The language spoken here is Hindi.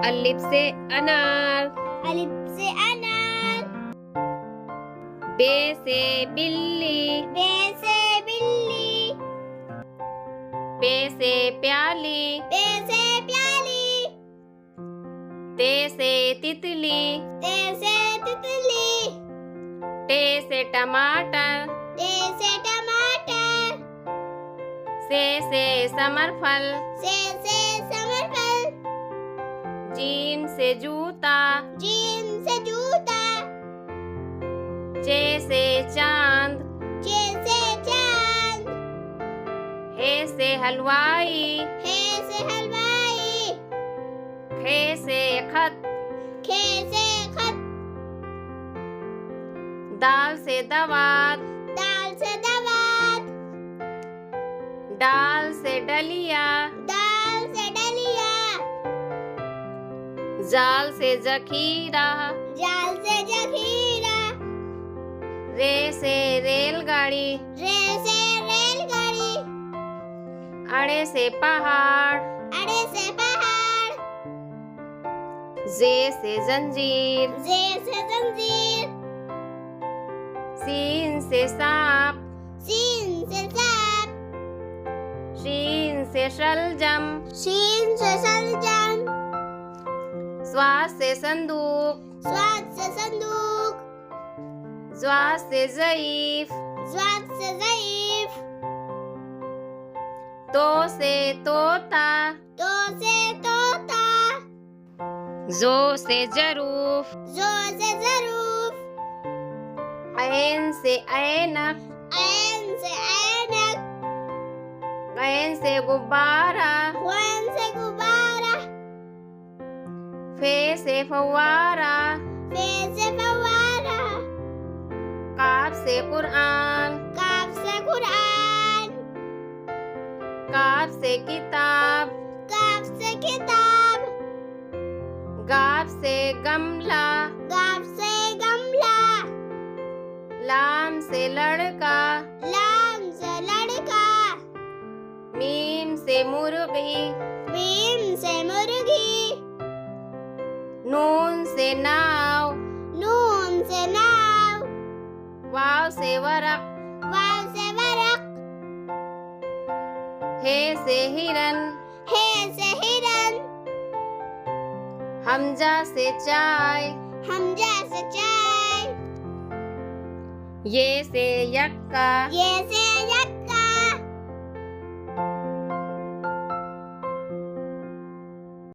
अलिफ से अनार, अलिफ से अनार। बे से बिल्ली, बे से बिल्ली। पे से प्याली, पे से प्याली। ते से तितली, ते से तितली। टे से टमाटर, ते से टमाटर। से समरफल, से समरफल। जीम से जूता, जीम से जूता। चे से चांद, चे से चांद। हे से हलवाई, हे से हलवाई। खे से खत, खे से खत। दाल से दवात, दाल से दवात। डाल से डलिया, दाल से डलिया। जाल से जखीरा, जाल से जखीरा। रे से रेलगाड़ी, रे से रेलगाड़ी। अड़े से पहाड़, अड़े से पहाड़। जे से जंजीर, जे से जंजीर। सीन से सांप, सीन से सांप। शीन से शलजम, शीन से शलजम। स्वाद से संदूक, स्वाद से संदूक। ज्वाद से ज़ईफ, स्वाद से ज़ईफ। तो से तोता, तो से तोता। जो से जरूफ, जो से ज़रूफ। ऐन से ऐनक, ऐन से ऐनक। गैन से गुब्बारा, वन से गुब्बारा। फे से फव्वारा, फे से फव्वारा। काफ से कुरान, काफ से कुरान। काफ से किताब, काफ से किताब। गाफ से गमला, गाफ से गमला। लाम से लड़का, लाम से लड़का। मीम से मुर्गी, मीम से मुर्गी। नून से नाव, नून से नाव। वाव से वरक, वाव से वरक। हे से हिरन, हे से हिरन। हमजा से चाय, हमजा से चाय। ये से यक्का, ये से